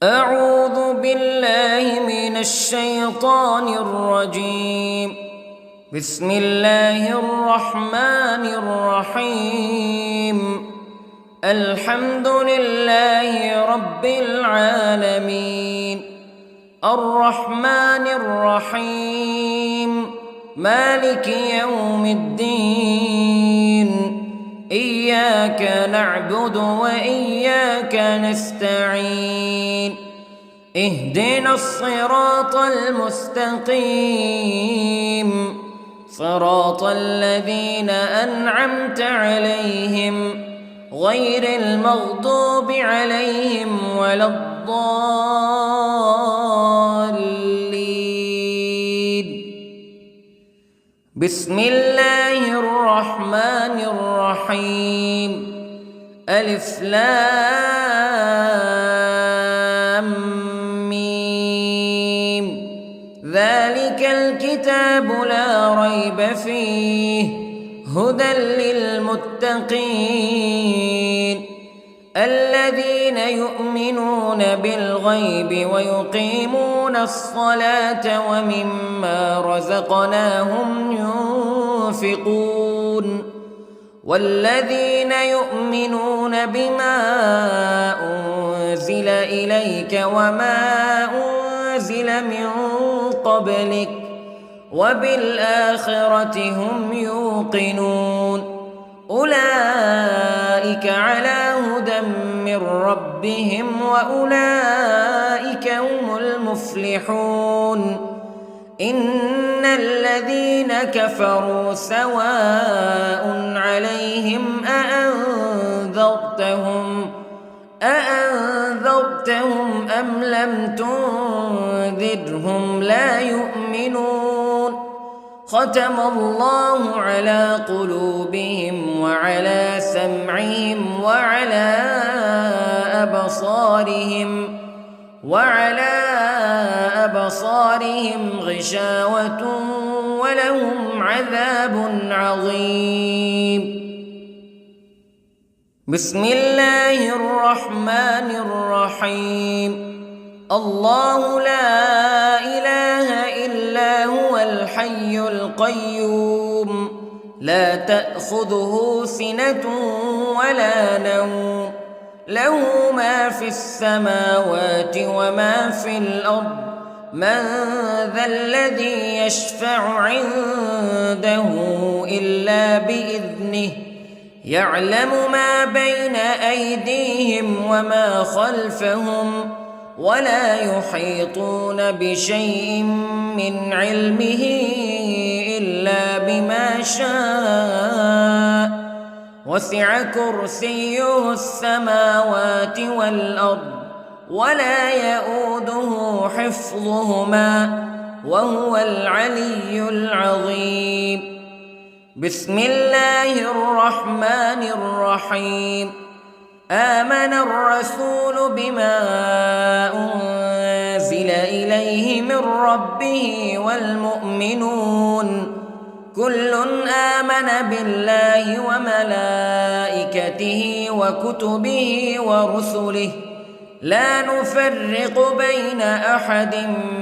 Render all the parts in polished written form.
أعوذ بالله من الشيطان الرجيم. بسم الله الرحمن الرحيم. الحمد لله رب العالمين، الرحمن الرحيم، مالك يوم الدين. إياك نعبد وإياك نستعين. اهدنا الصراط المستقيم، صراط الذين أنعمت عليهم غير المغضوب عليهم ولا الضالين. بسم الله الرحمن الرحيم. ألف لام ميم. ذلك الكتاب لا ريب فيه هدى للمتقين الذين يؤمنون بالغيب ويقيمون الصلاة ومما رزقناهم ينفقون والذين يؤمنون بما أنزل إليك وما أنزل من قبلك وبالآخرة هم يوقنون. أولئك على هدى من ربهم وأولئك هم المفلحون. إن الذين كفروا سواء عليهم أأنذرتهم أم لم تنذرهم لا يؤمنون. ختم الله على قلوبهم وعلى سمعهم وعلى أبصارهم غشاوة ولهم عذاب عظيم. بسم الله الرحمن الرحيم. الله لا إله إلا هو الحي القيوم لا تأخذه سنة ولا نوم له ما في السماوات وما في الأرض. من ذا الذي يشفع عنده إلا بإذنه يعلم ما بين أيديهم وما خلفهم ولا يحيطون بشيء من علمه إلا بما شاء. وسع كرسيه السماوات والأرض ولا يؤوده حفظهما وهو العلي العظيم. بسم الله الرحمن الرحيم. آمن الرسول بما أنزل إليه من ربه والمؤمنون كل آمن بالله وملائكته وكتبه ورسله لا نفرق بين أحد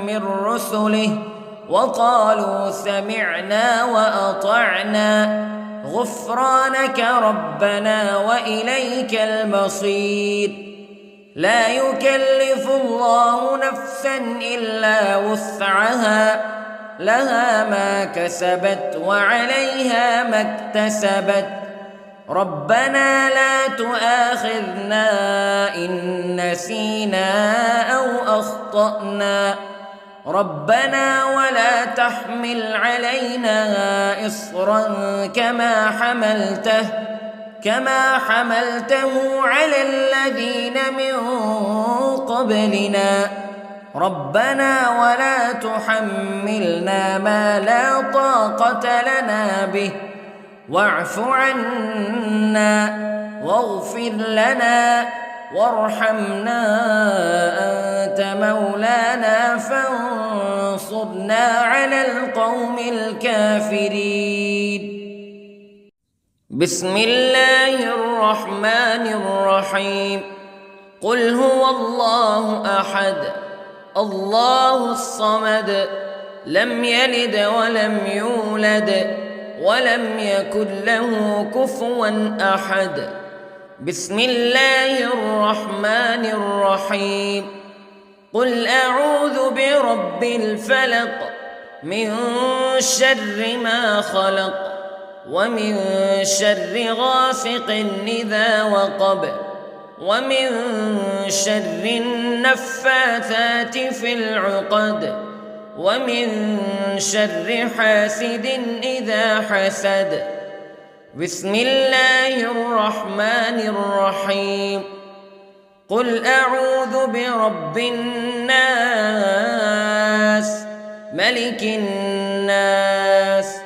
من رسله وقالوا سمعنا وأطعنا غفرانك ربنا وإليك المصير. لا يكلف الله نفسا إلا وسعها لها ما كسبت وعليها ما اكتسبت. ربنا لا تؤاخذنا إن نسينا أو أخطأنا ربنا ولا تحمل علينا إصرا كما حملته على الذين من قبلنا ربنا ولا تحملنا ما لا طاقة لنا به واعف عنا واغفر لنا وارحمنا أنت مولانا فانصرنا على القوم الكافرين. بسم الله الرحمن الرحيم. قل هو الله أحد الله الصمد لم يلد ولم يولد ولم يكن له كفوا أحد. بسم الله الرحمن الرحيم. قل أعوذ برب الفلق من شر ما خلق ومن شر غاسق إذا وقب ومن شر النفاثات في العقد ومن شر حاسد إذا حسد. بسم الله الرحمن الرحيم. قل أعوذ برب الناس ملك الناس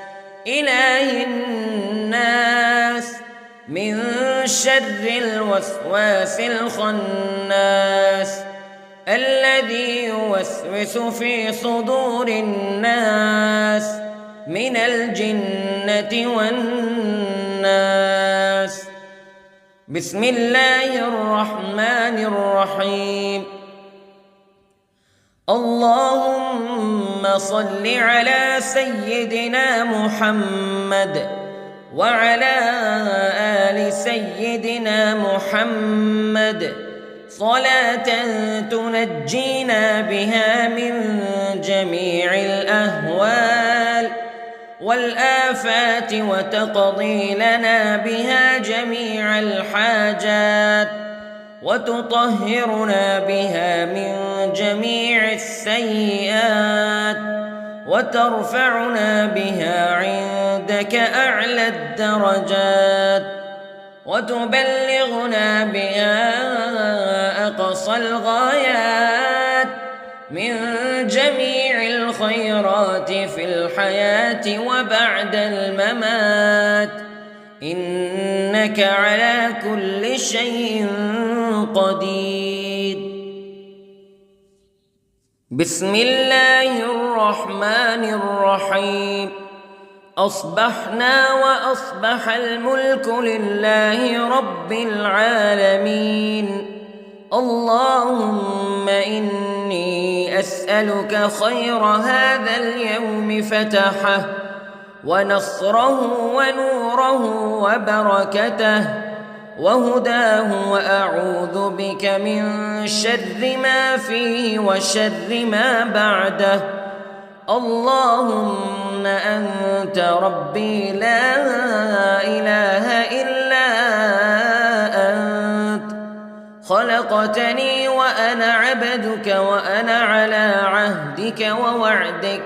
إله الناس من شر الوسواس الخناس الذي يوسوس في صدور الناس من الجنة والناس. بسم الله الرحمن الرحيم. اللهم صل على سيدنا محمد وعلى آل سيدنا محمد صلاة تنجينا بها من جميع الأهوال والآفات وتقضي لنا بها جميع الحاجات وتطهرنا بها من جميع السيئات وترفعنا بها عندك أعلى الدرجات وتبلغنا بها أقصى الغايات من جميع الخيرات في الحياة وبعد الممات إنك على كل شيء قدير. بسم الله الرحمن الرحيم. أصبحنا وأصبح الملك لله رب العالمين. اللهم إني أسألك خير هذا اليوم فتحه ونصره ونوره وبركته وهداه وأعوذ بك من شر ما فيه وشر ما بعده. اللهم أنت ربي لا إله إلا أنت خلقتني وأنا عبدك وأنا على عهدك ووعدك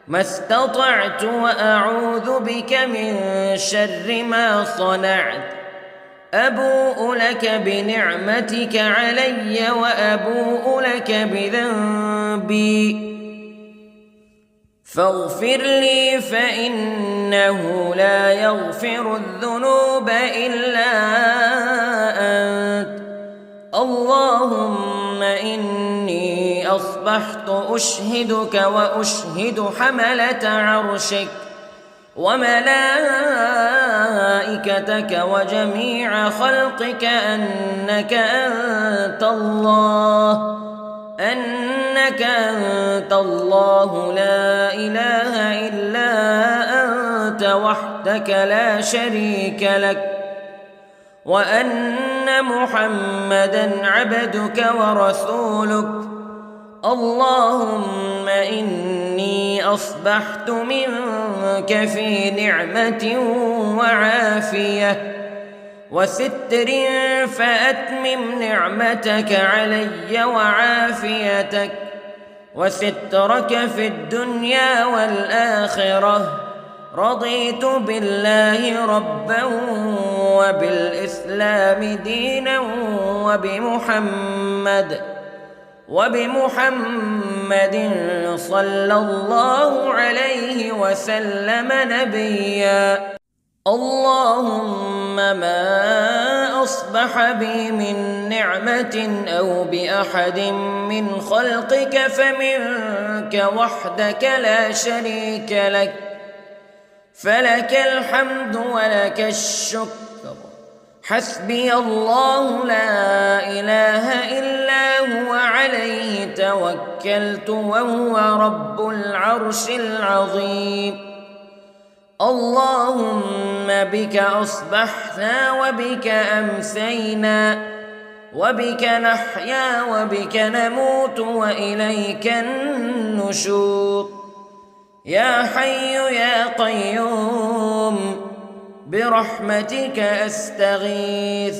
ما استطعت وأعوذ بك من شر ما صنعت. أبوء لك بنعمتك علي وأبوء لك بذنبي فاغفر لي فإنه لا يغفر الذنوب إلا أنت. اللهم إني أصبحت أشهدك وأشهد حملة عرشك وملائكتك وجميع خلقك أنك أنت الله لا إله إلا أنت وحدك لا شريك لك وأن محمدًا عبدك ورسولك. اللهم إني أصبحت منك في نعمة وعافية وستر فأتمم نعمتك علي وعافيتك وسترك في الدنيا والآخرة. رضيت بالله ربا وبالإسلام دينا وبمحمد صلى الله عليه وسلم نبيا. اللهم ما أصبح بي من نعمة أو بأحد من خلقك فمنك وحدك لا شريك لك فلك الحمد ولك الشكر حسبي الله لا إله إلا هو عليه توكلت وهو رب العرش العظيم. اللهم بك أصبحنا وبك أمسينا وبك نحيا وبك نموت وإليك النشور. يا حي يا قيوم برحمتك أستغيث،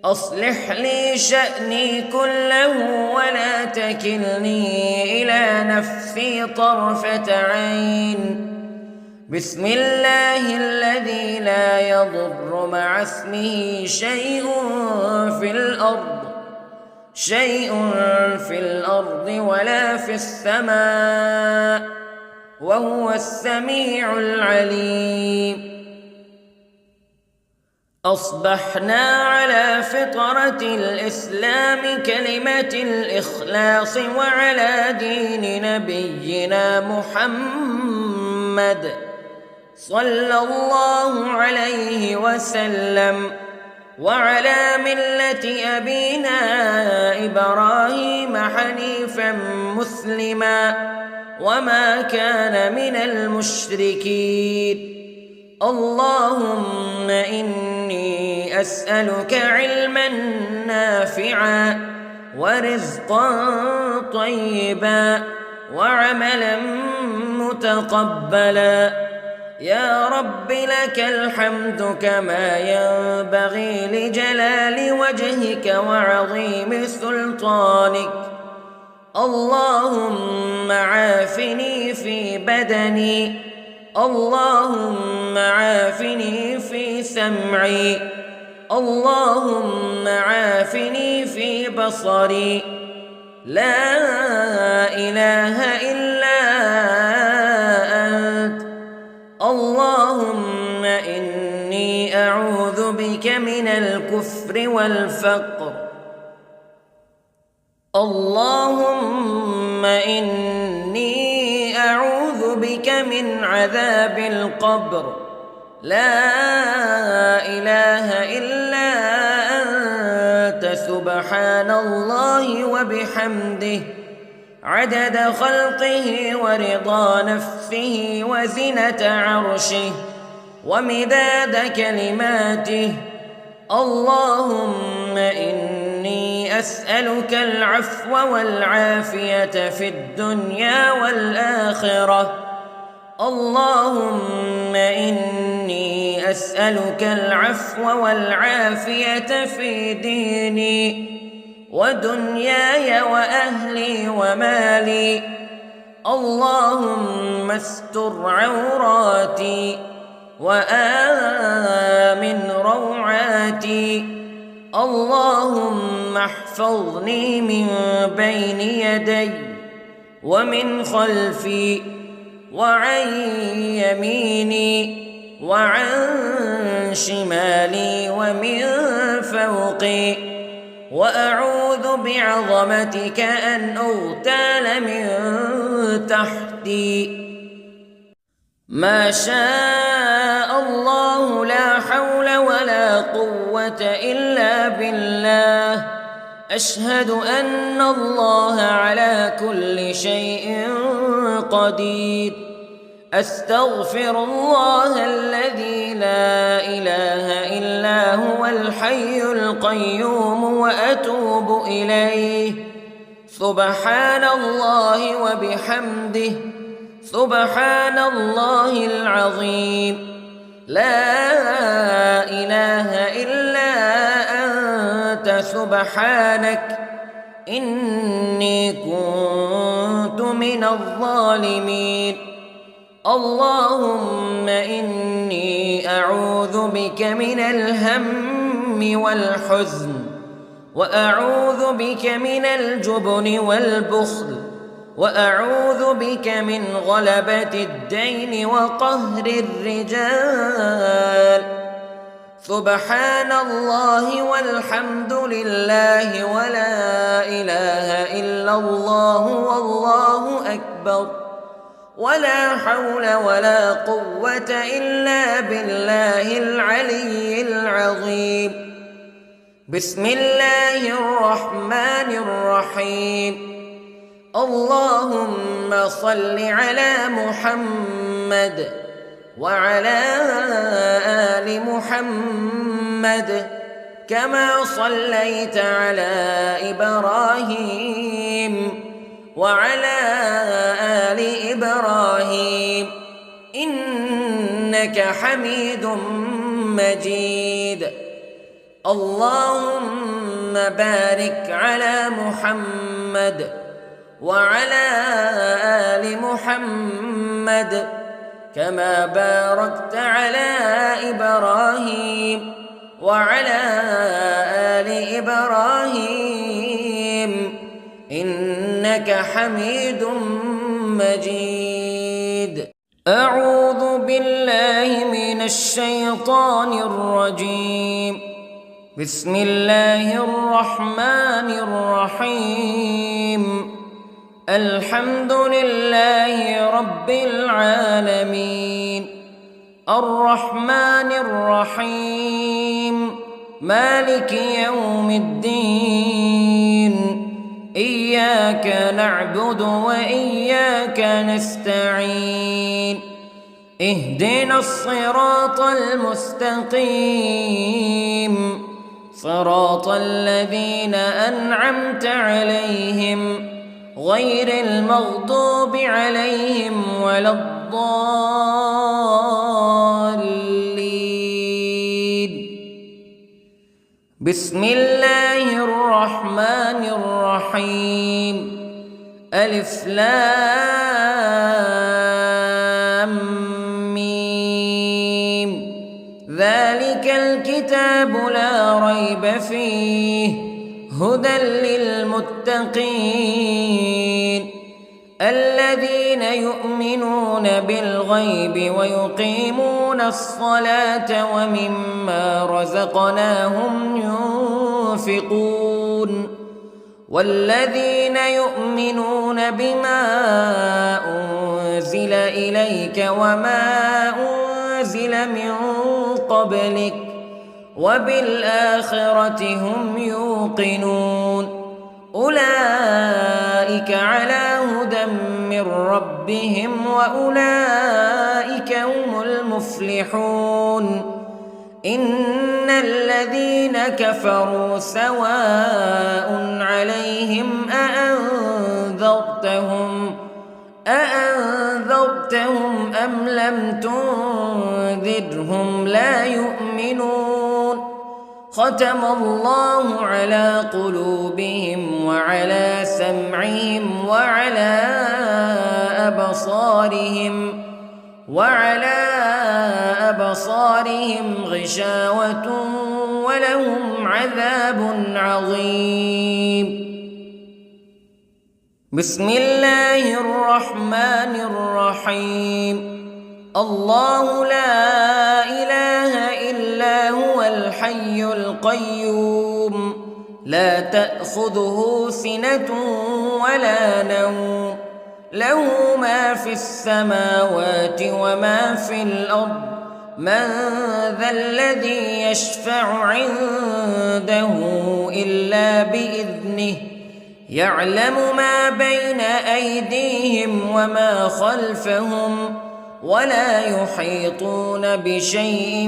أصلح لي شأني كله ولا تكلني إلى نفسي طرفة عين. بسم الله الذي لا يضر مع اسمه شيء في الأرض ولا في السماء وهو السميع العليم. أصبحنا على فطرة الإسلام كلمة الإخلاص وعلى دين نبينا محمد صلى الله عليه وسلم وعلى ملة أبينا إبراهيم حنيفا مسلما وما كان من المشركين. اللهم إني أسألك علما نافعا ورزقا طيبا وعملا متقبلا. يا رب لك الحمد كما ينبغي لجلال وجهك وعظيم سلطانك. اللهم عافني في بدني، اللهم عافني في سمعي، اللهم عافني في بصري. لا إله إلا أنت. اللهم إني أعوذ بك من الكفر والفقر. اللهم إني أعوذ بك من عذاب القبر. لا إله إلا أنت سبحان الله وبحمده عدد خلقه ورضا نفسه وزنة عرشه ومداد كلماته. اللهم إني أسألك العفو والعافية في الدنيا والآخرة. اللهم إني أسألك العفو والعافية في ديني ودنياي وأهلي ومالي. اللهم استر عوراتي وآمن روعاتي. اللهم احفظني من بين يدي ومن خلفي وعن يميني وعن شمالي ومن فوقي، وأعوذ بعظمتك أن أغتال من تحتي. ما شاء الله لا حول ولا قوة إلا بالله. أشهد أن الله على كل شيء قدير. أستغفر الله الذي لا إله إلا هو الحي القيوم وأتوب إليه. سبحان الله وبحمده سبحان الله العظيم. لا إله إلا أنت سبحانك إني كنت من الظالمين. اللهم إني أعوذ بك من الهم والحزن، وأعوذ بك من الجبن والبخل، وأعوذ بك من غلبة الدين وقهر الرجال. سبحان الله والحمد لله ولا إله إلا الله والله أكبر. ولا حول ولا قوة إلا بالله العلي العظيم. بسم الله الرحمن الرحيم. اللهم صل على محمد وعلى آل محمد كما صليت على إبراهيم وعلى آل إبراهيم إنك حميد مجيد. اللهم بارك على محمد وعلى آل محمد كما باركت على إبراهيم وعلى آل إبراهيم إنك حميد مجيد. أعوذ بالله من الشيطان الرجيم. بسم الله الرحمن الرحيم. الحمد لله رب العالمين الرحمن الرحيم مالك يوم الدين إياك نعبد وإياك نستعين اهدنا الصراط المستقيم صراط الذين أنعمت عليهم غير المغضوب عليهم ولا الضالين. بسم الله الرحمن الرحيم. ألف لام ميم. ذلك الكتاب لا ريب فيه هدى للمتقين الذين يؤمنون بالغيب ويقيمون الصلاة ومما رزقناهم ينفقون والذين يؤمنون بما أنزل إليك وما أنزل من قبلك وبالآخرة هم يوقنون أولئك على هدى من ربهم وأولئك هم المفلحون. إن الذين كفروا سواء عليهم أأنذرتهم أم لم تنذرهم لا يؤمنون. ختم الله على قلوبهم وعلى سمعهم وعلى أبصارهم غشاوة ولهم عذاب عظيم. بسم الله الرحمن الرحيم. الله لا إله إلا هو الحي القيوم لا تأخذه سنة ولا نوم له ما في السماوات وما في الأرض من ذا الذي يشفع عنده إلا بإذنه يعلم ما بين أيديهم وما خلفهم ولا يحيطون بشيء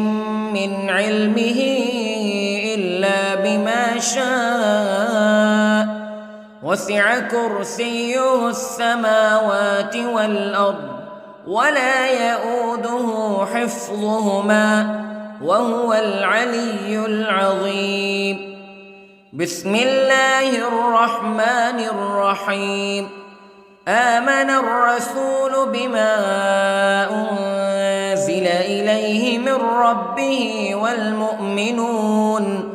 من علمه إلا بما شاء وسع كرسيه السماوات والأرض ولا يؤوده حفظهما وهو العلي العظيم. بسم الله الرحمن الرحيم. آمن الرسول بما أنزل إليه من ربه والمؤمنون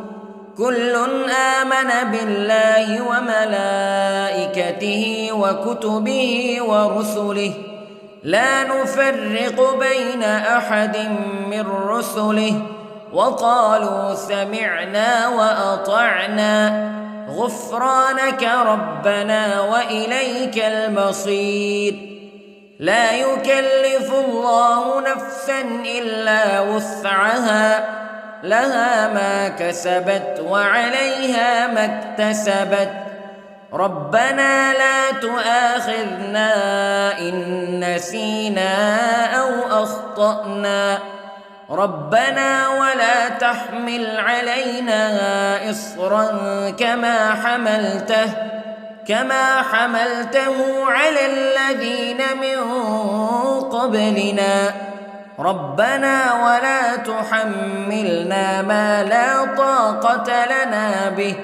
كل آمن بالله وملائكته وكتبه ورسله لا نفرق بين أحد من رسله وقالوا سمعنا وأطعنا غفرانك ربنا وإليك المصير. لا يكلف الله نفسا إلا وسعها لها ما كسبت وعليها ما اكتسبت ربنا لا تؤاخذنا إن نسينا أو أخطأنا ربنا ولا تحمل علينا إصرا كما حملته على الذين من قبلنا ربنا ولا تحملنا ما لا طاقة لنا به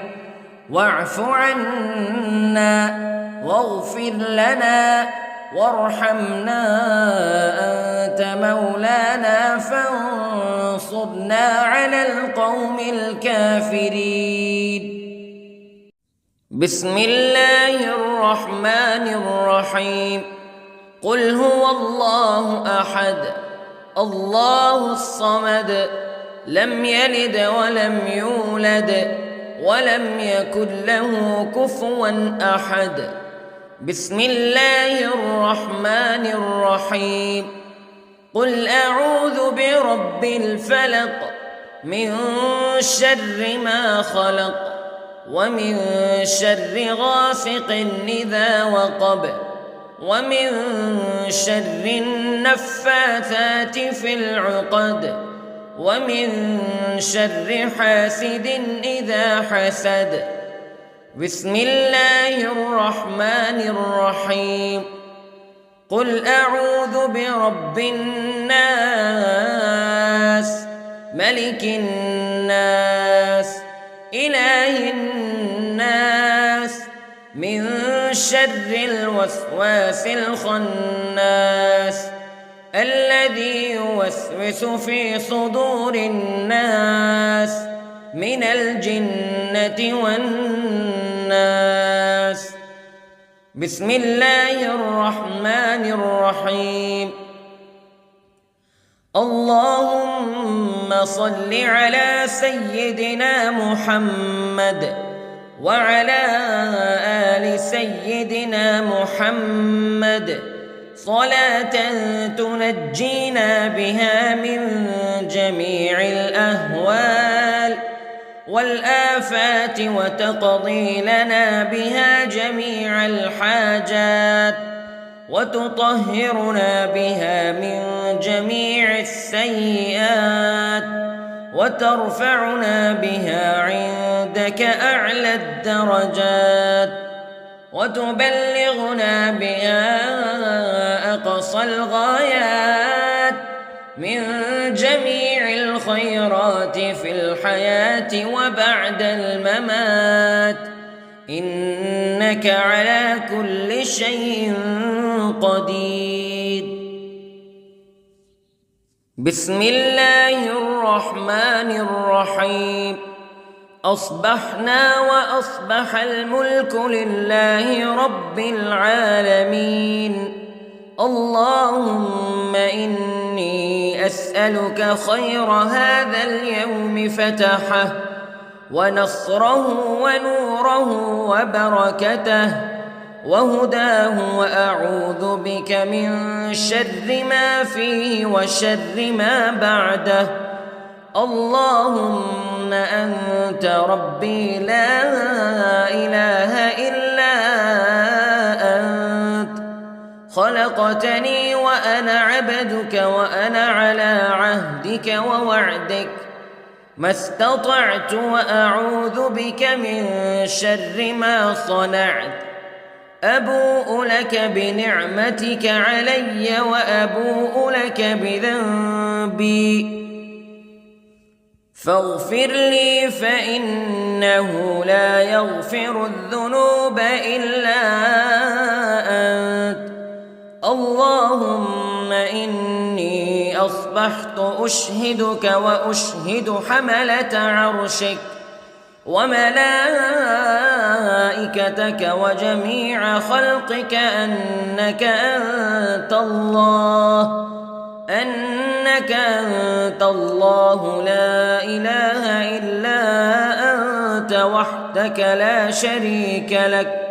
واعف عنا واغفر لنا وارحمنا أنت مولانا فانصرنا على القوم الكافرين. بسم الله الرحمن الرحيم. قل هو الله أحد الله الصمد لم يلد ولم يولد ولم يكن له كفوا أحد. بسم الله الرحمن الرحيم. قل أعوذ برب الفلق من شر ما خلق ومن شر غاسق إذا وقب ومن شر النفاثات في العقد ومن شر حاسد إذا حسد. بسم الله الرحمن الرحيم. قل أعوذ برب الناس ملك الناس إله الناس من شر الوسواس الخناس الذي يوسوس في صدور الناس من الجنة والناس. بسم الله الرحمن الرحيم. اللهم صل على سيدنا محمد وعلى آل سيدنا محمد صلاة تنجينا بها من جميع الأهوال والآفات وتقضي لنا بها جميع الحاجات وتطهرنا بها من جميع السيئات وترفعنا بها عندك أعلى الدرجات وتبلغنا بها أقصى الغايات من جميع الخيرات في الحياة وبعد الممات إنك على كل شيء قدير. بسم الله الرحمن الرحيم. أصبحنا وأصبح الملك لله رب العالمين. اللهم إني أسألك خير هذا اليوم فتحه ونصره ونوره وبركته وهداه وأعوذ بك من شر ما فيه وشر ما بعده. اللهم أنت ربي لا إله إلا أنت خلقتني وأنا عبدك وأنا على عهدك ووعدك ما استطعت وأعوذ بك من شر ما صنعت. أبوء لك بنعمتك علي وأبوء لك بذنبي فاغفر لي فإنه لا يغفر الذنوب إلا أنت. اللهم إني أصبحت أشهدك وأشهد حملة عرشك وملائكتك وجميع خلقك أنك أنت الله لا إله إلا أنت وحدك لا شريك لك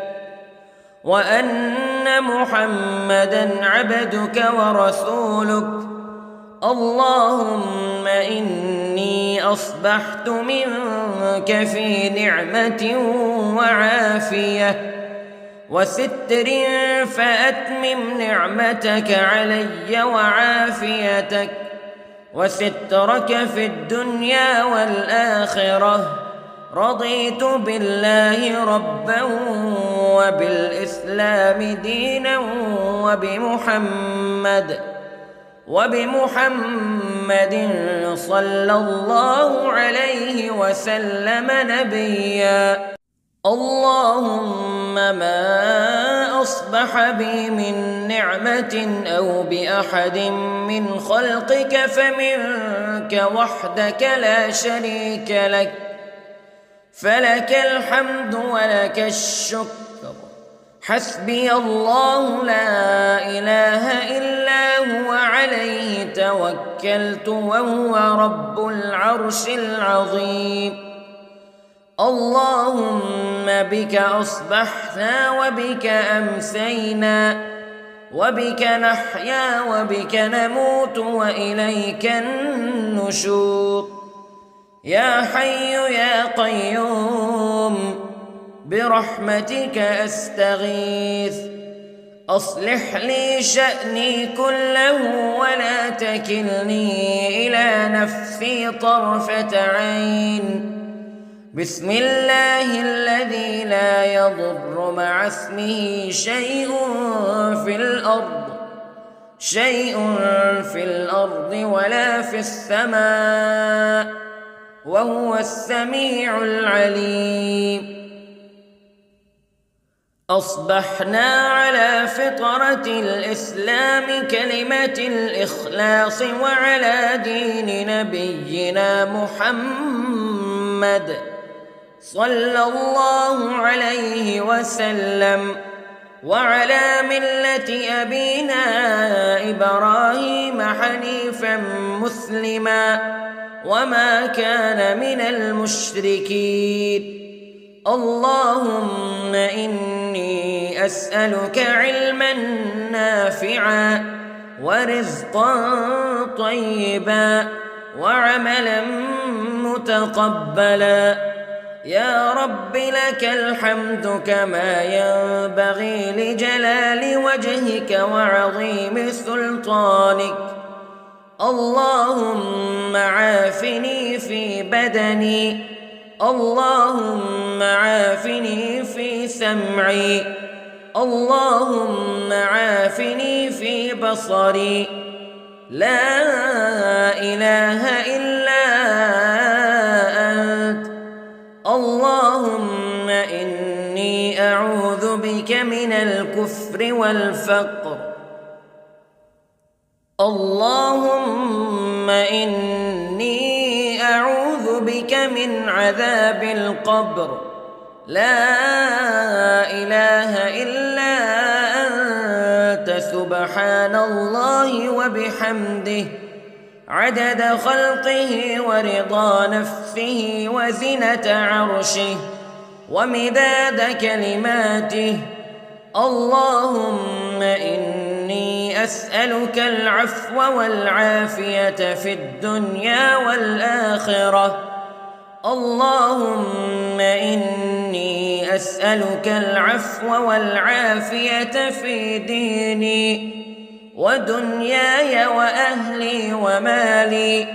وأن أن محمدًا عبدك ورسولك. اللهم إني أصبحت منك في نعمة وعافية وستر، فأتمم نعمتك علي وعافيتك وسترك في الدنيا والآخرة. رضيت بالله ربًا وبالإسلام دينًا وبمحمد صلى الله عليه وسلم نبيًا. اللهم ما أصبح بي من نعمة أو بأحد من خلقك فمنك وحدك لا شريك لك، فلك الحمد ولك الشكر. حسبي الله لا إله إلا هو، عليه توكلت وهو رب العرش العظيم. اللهم بك أصبحنا وبك أمسينا وبك نحيا وبك نموت وإليك النشور. يا حي يا قيوم برحمتك أستغيث، أصلح لي شأني كله ولا تكلني إلى نفسي طرفة عين. بسم الله الذي لا يضر مع اسمه شيء في الأرض ولا في السماء، وهو السميع العليم. أصبحنا على فطرة الإسلام كلمة الإخلاص وعلى دين نبينا محمد صلى الله عليه وسلم، وعلى ملة أبينا إبراهيم حنيفا مسلما وما كان من المشركين. اللهم إني أسألك علما نافعا ورزقا طيبا وعملا متقبلا. يا رب لك الحمد كما ينبغي لجلال وجهك وعظيم سلطانك. اللهم عافني في بدني، اللهم عافني في سمعي، اللهم عافني في بصري. لا إله إلا أنت. اللهم إني أعوذ بك من الكفر والفقر. اللهم إني أعوذ بك من عذاب القبر. لا إله إلا أنت، سبحان الله وبحمده، عدد خلقه ورضا نفسه وزنة عرشه ومداد كلماته. اللهم إني أسألك العفو والعافية في الدنيا والآخرة. اللهم إني أسألك العفو والعافية في ديني ودنياي وأهلي ومالي.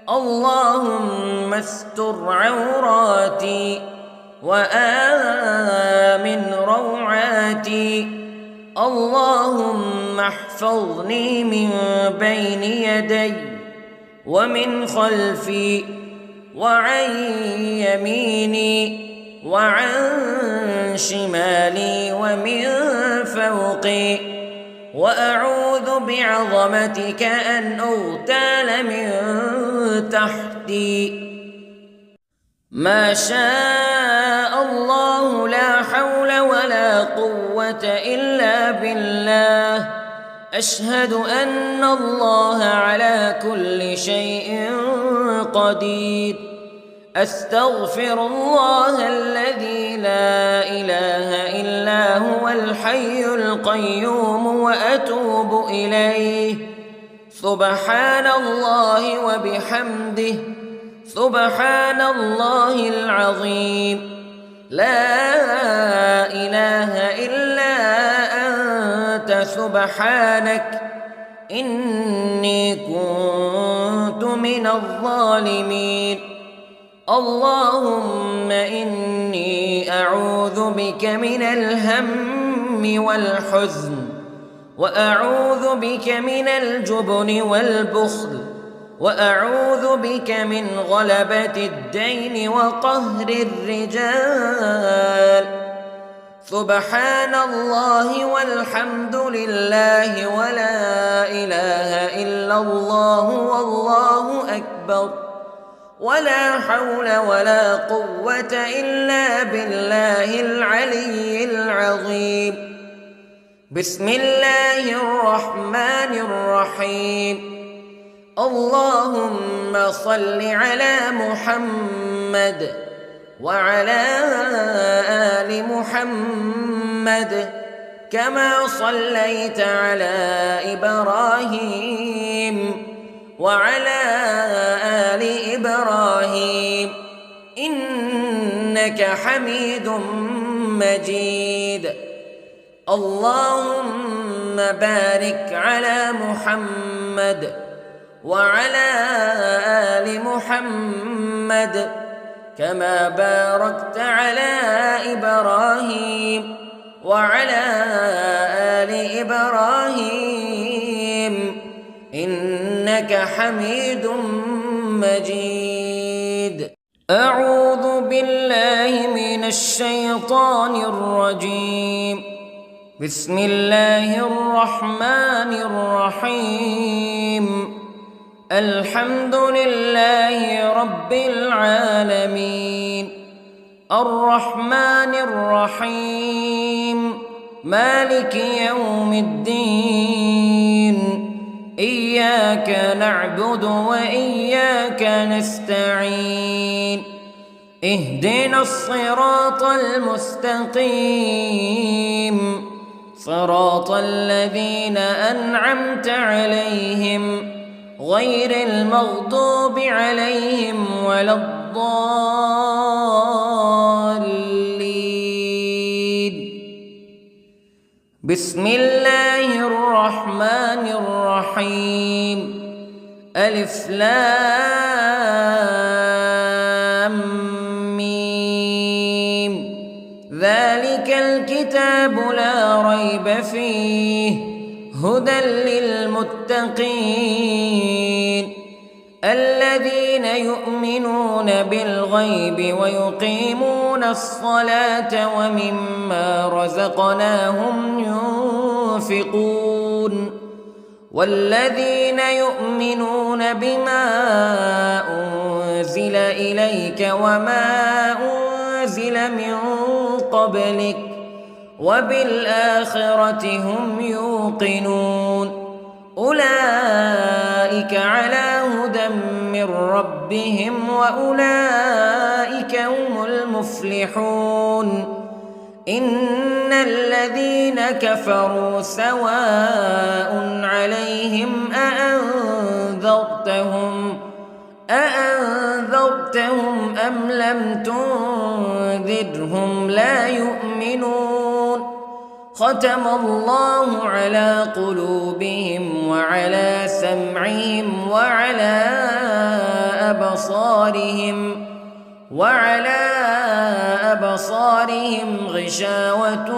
اللهم استر عوراتي وآمن روعاتي. اللهم احفظني من بين يدي ومن خلفي وعن يميني وعن شمالي ومن فوقي، وأعوذ بعظمتك أن أغتال من تحتي. ما شاء الله، لا حول ولا قوة إلا بالله. أشهد أن الله على كل شيء قدير. أستغفر الله الذي لا إله إلا هو الحي القيوم وأتوب إليه. سبحان الله وبحمده، سبحان الله العظيم. لا إله إلا أنت سبحانك إني كنت من الظالمين. اللهم إني أعوذ بك من الهم والحزن، وأعوذ بك من الجبن والبخل، وأعوذ بك من غلبة الدين وقهر الرجال. سبحان الله والحمد لله ولا إله إلا الله والله أكبر، ولا حول ولا قوة إلا بالله العلي العظيم. بسم الله الرحمن الرحيم. اللهم صل على محمد وعلى آل محمد كما صليت على إبراهيم وعلى آل إبراهيم إنك حميد مجيد. اللهم بارك على محمد وعلى آل محمد كما باركت على إبراهيم وعلى آل إبراهيم إنك حميد مجيد. أعوذ بالله من الشيطان الرجيم. بسم الله الرحمن الرحيم. الحمد لله رب العالمين، الرحمن الرحيم، مالك يوم الدين. إياك نعبد وإياك نستعين. اهدنا الصراط المستقيم، صراط الذين أنعمت عليهم غير المغضوب عليهم ولا الضالين. بسم الله الرحمن الرحيم. ألف لام ميم. ذلك الكتاب لا ريب فيه هدى للمتقين الذين يؤمنون بالغيب ويقيمون الصلاة ومما رزقناهم ينفقون والذين يؤمنون بما أنزل إليك وما أنزل من قبلك وبالآخرة هم يوقنون أولئك على هدى من ربهم وأولئك هم المفلحون. إن الذين كفروا سواء عليهم أأنذرتهم أم لم تنذرهم لا يؤمنون. ختم الله على قلوبهم وعلى سمعهم وعلى أبصارهم غشاوة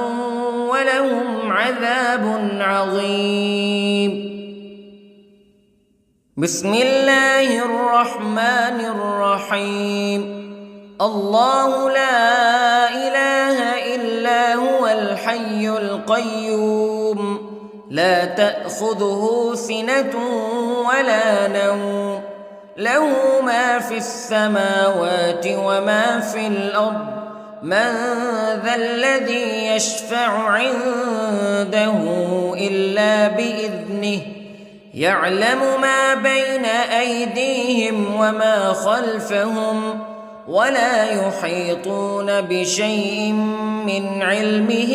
ولهم عذاب عظيم. بسم الله الرحمن الرحيم. الله لا إله إلا هو الحي القيوم لا تأخذه سنة ولا نوم له ما في السماوات وما في الأرض من ذا الذي يشفع عنده إلا بإذنه يعلم ما بين أيديهم وما خلفهم ولا يحيطون بشيء من علمه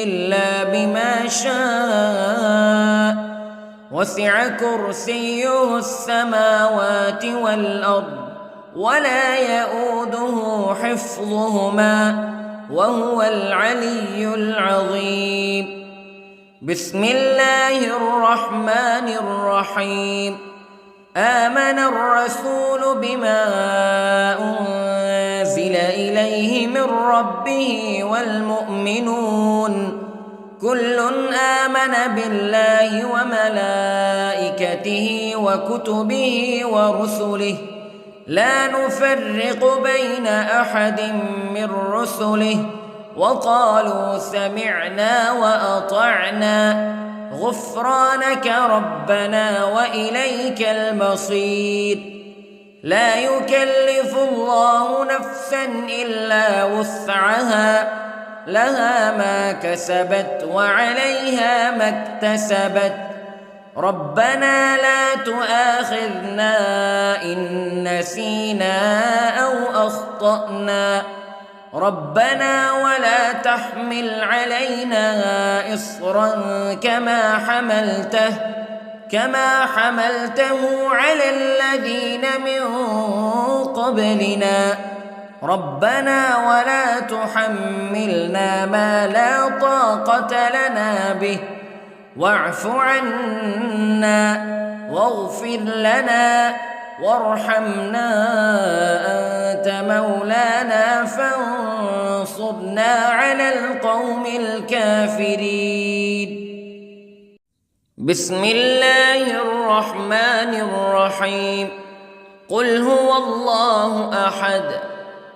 إلا بما شاء وسع كرسيه السماوات والأرض ولا يئوده حفظهما وهو العلي العظيم. بسم الله الرحمن الرحيم. آمن الرسول بما أنزل إليه من ربه والمؤمنون كل آمن بالله وملائكته وكتبه ورسله لا نفرق بين أحد من رسله وقالوا سمعنا وأطعنا غفرانك ربنا وإليك المصير. لا يكلف الله نفسا إلا وسعها لها ما كسبت وعليها ما اكتسبت ربنا لا تؤاخذنا إن نسينا أو أخطأنا ربنا ولا تحمل علينا إصرا كما حملته على الذين من قبلنا ربنا ولا تحملنا ما لا طاقة لنا به واعف عنا واغفر لنا وارحمنا أنت مولانا فانصرنا على القوم الكافرين. بسم الله الرحمن الرحيم. قل هو الله أحد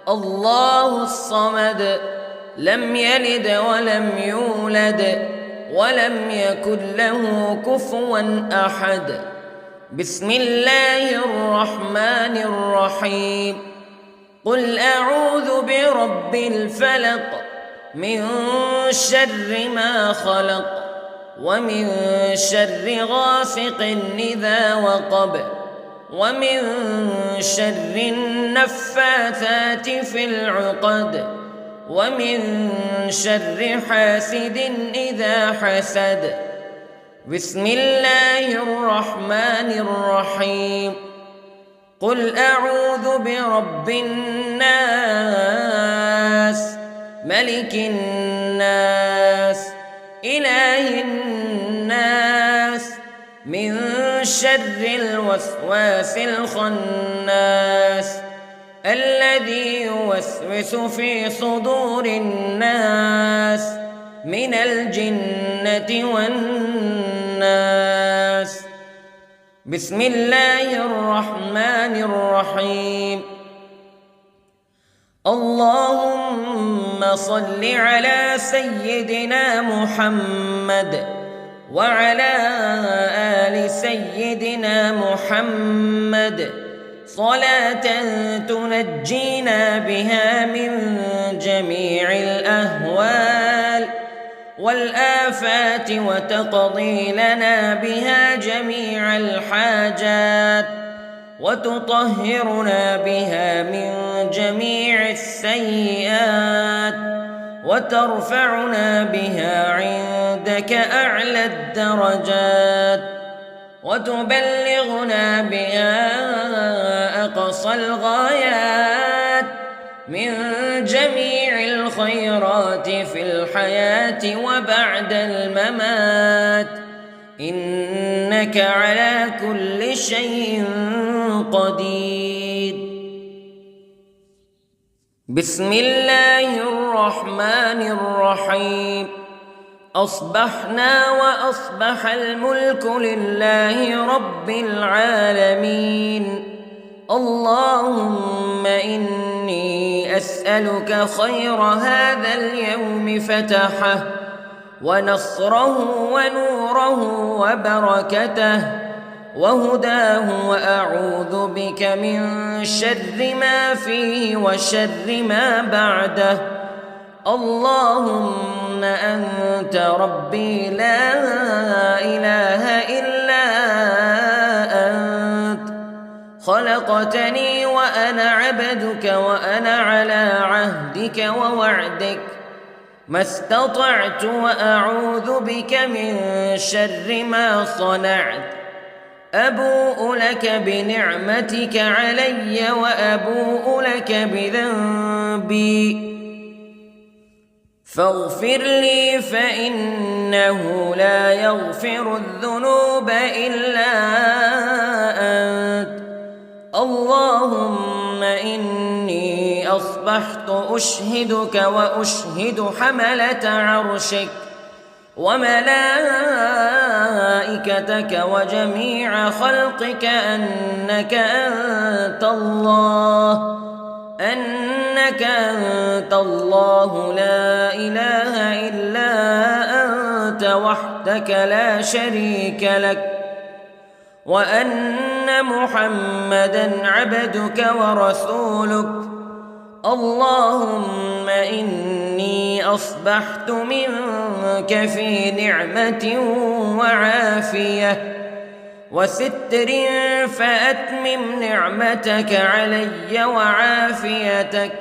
الله الصمد لم يلد ولم يولد ولم يكن له كفوا أحد. بسم الله الرحمن الرحيم. قل أعوذ برب الفلق من شر ما خلق ومن شر غاسق إذا وقب ومن شر النفاثات في العقد ومن شر حاسد إذا حسد. بسم الله الرحمن الرحيم. قل أعوذ برب الناس ملك الناس إله الناس من شر الوسواس الخناس الذي يوسوس في صدور الناس من الجنة والناس. بسم الله الرحمن الرحيم. اللهم صل على سيدنا محمد وعلى آل سيدنا محمد صلاة تنجينا بها من جميع الأهوال والآفات وتقضي لنا بها جميع الحاجات وتطهرنا بها من جميع السيئات وترفعنا بها عندك أعلى الدرجات وتبلغنا بها أقصى الغايات من جميع الخيرات في الحياة وبعد الممات إنك على كل شيء قدير. بسم الله الرحمن الرحيم. أصبحنا وأصبح الملك لله رب العالمين. اللهم إني أسألك خير هذا اليوم فتحه ونصره ونوره وبركته وهداه وأعوذ بك من شر ما فيه وشر ما بعده. اللهم أنت ربي لا إله إلا أنت خلقتني وأنا عبدك وأنا على عهدك ووعدك ما استطعت وأعوذ بك من شر ما صنعت أبوء لك بنعمتك علي وأبوء لك بذنبي فاغفر لي فإنه لا يغفر الذنوب إلا أنت اللهم إني أصبحت أشهدك وأشهد حملة عرشك وملائكتك وجميع خلقك أنك أنت الله لا إله إلا أنت وحدك لا شريك لك وأن محمدًا عبدك ورسولك اللهم إني أصبحت منك في نعمة وعافية وستر فأتمم نعمتك علي وعافيتك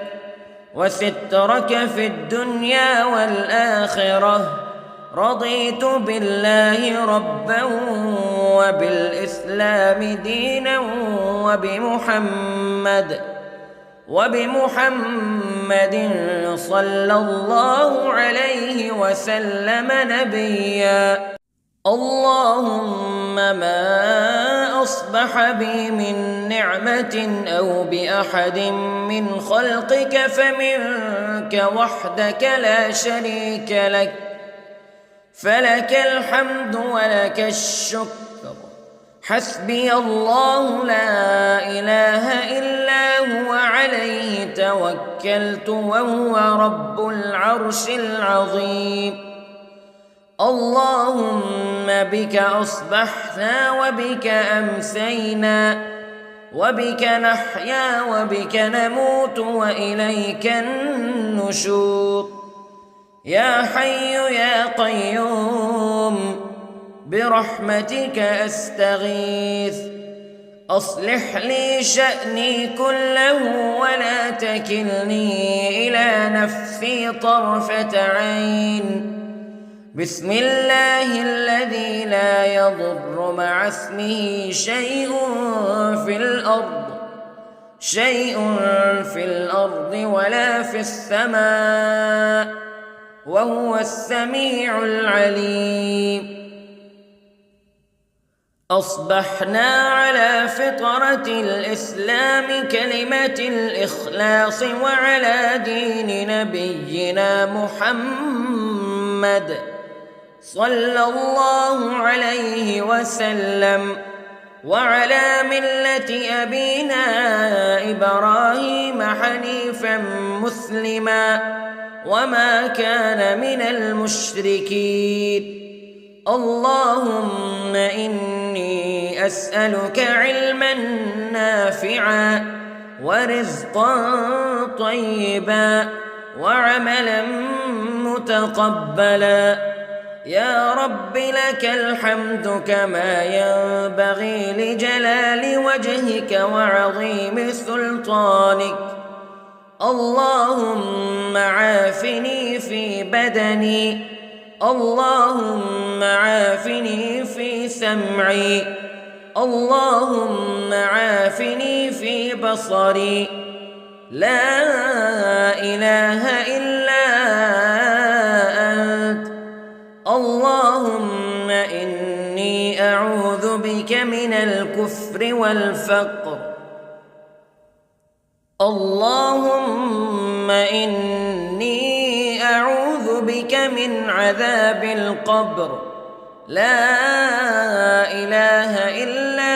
وسترك في الدنيا والآخرة رضيت بالله ربا وبالإسلام دينا وبمحمد صلى الله عليه وسلم نبيا اللهم ما أصبح بي من نعمة أو بأحد من خلقك فمنك وحدك لا شريك لك فلك الحمد ولك الشكر حسبي الله لا إله إلا هو عليه توكلت وهو رب العرش العظيم اللهم بك أصبحنا وبك أمسينا وبك نحيا وبك نموت وإليك النشور يا حي يا قيوم برحمتك أستغيث أصلح لي شأني كله ولا تكلني إلى نفسي طرفة عين بسم الله الذي لا يضر مع اسمه شيء في الأرض ولا في السماء وهو السميع العليم أصبحنا على فطرة الإسلام كلمة الإخلاص وعلى دين نبينا محمد صلى الله عليه وسلم وعلى ملة أبينا إبراهيم حنيفا مسلما وما كان من المشركين اللهم إني أسألك علما نافعا ورزقا طيبا وعملا متقبلا يا رب لك الحمد كما ينبغي لجلال وجهك وعظيم سلطانك اللهم عافني في بدني اللهم عافني في سمعي اللهم عافني في بصري لا إله إلا أنت اللهم إني أعوذ بك من الكفر والفقر اللهم إني أعوذ بك من عذاب القبر لا إله إلا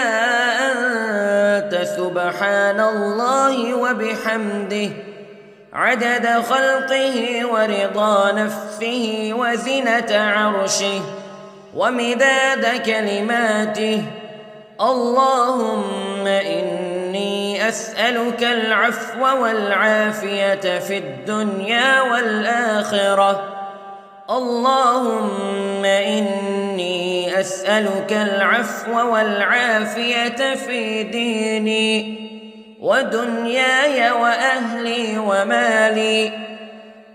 أنت سبحان الله وبحمده عدد خلقه ورضا نفسه وزنة عرشه ومداد كلماته اللهم إني أسألك العفو والعافية في الدنيا والآخرة اللهم إني أسألك العفو والعافية في ديني ودنياي وأهلي ومالي.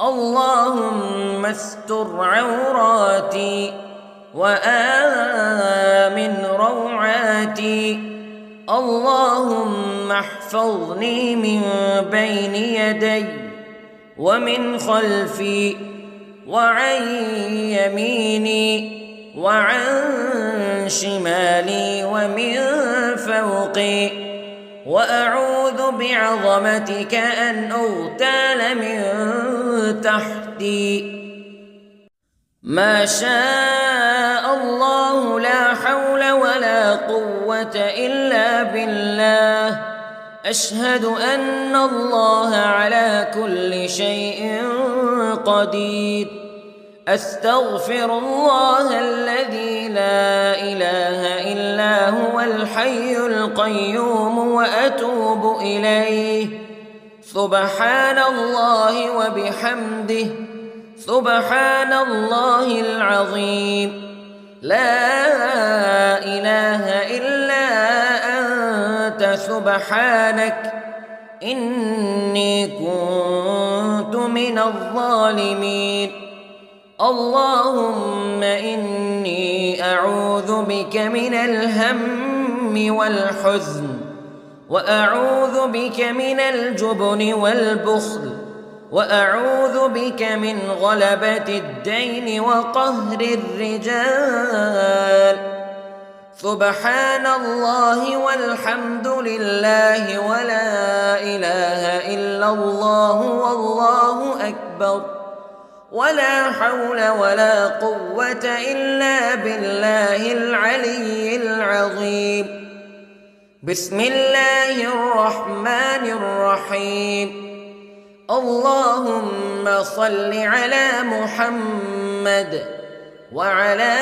اللهم استر عوراتي وآمن روعاتي. اللهم احفظني من بين يدي ومن خلفي وعن يميني وعن شمالي ومن فوقي، وأعوذ بعظمتك أن أغتال من تحتي. ما شاء الله لا حول ولا قوة إلا بالله. أشهد أن الله على كل شيء قدير. أستغفر الله الذي لا إله إلا هو الحي القيوم وأتوب إليه. سبحان الله وبحمده، سبحان الله العظيم. لا إله إلا أنت سبحانك إني كنت من الظالمين. اللهم إني أعوذ بك من الهم والحزن، وأعوذ بك من الجبن والبخل، وأعوذ بك من غلبة الدين وقهر الرجال. سبحان الله والحمد لله ولا إله إلا الله والله أكبر، ولا حول ولا قوة إلا بالله العلي العظيم. بسم الله الرحمن الرحيم. اللهم صل على محمد وعلى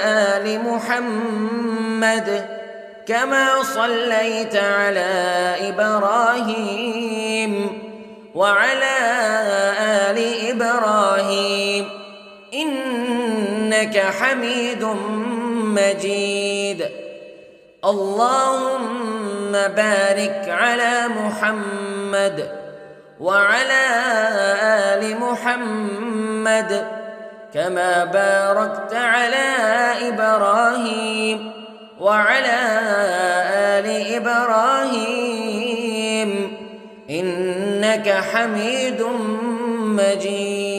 آل محمد كما صليت على إبراهيم وعلى آل إبراهيم إنك حميد مجيد. اللهم بارك على محمد وعلى آل محمد كما باركت على إبراهيم وعلى آل إبراهيم إنك حميد مجيد.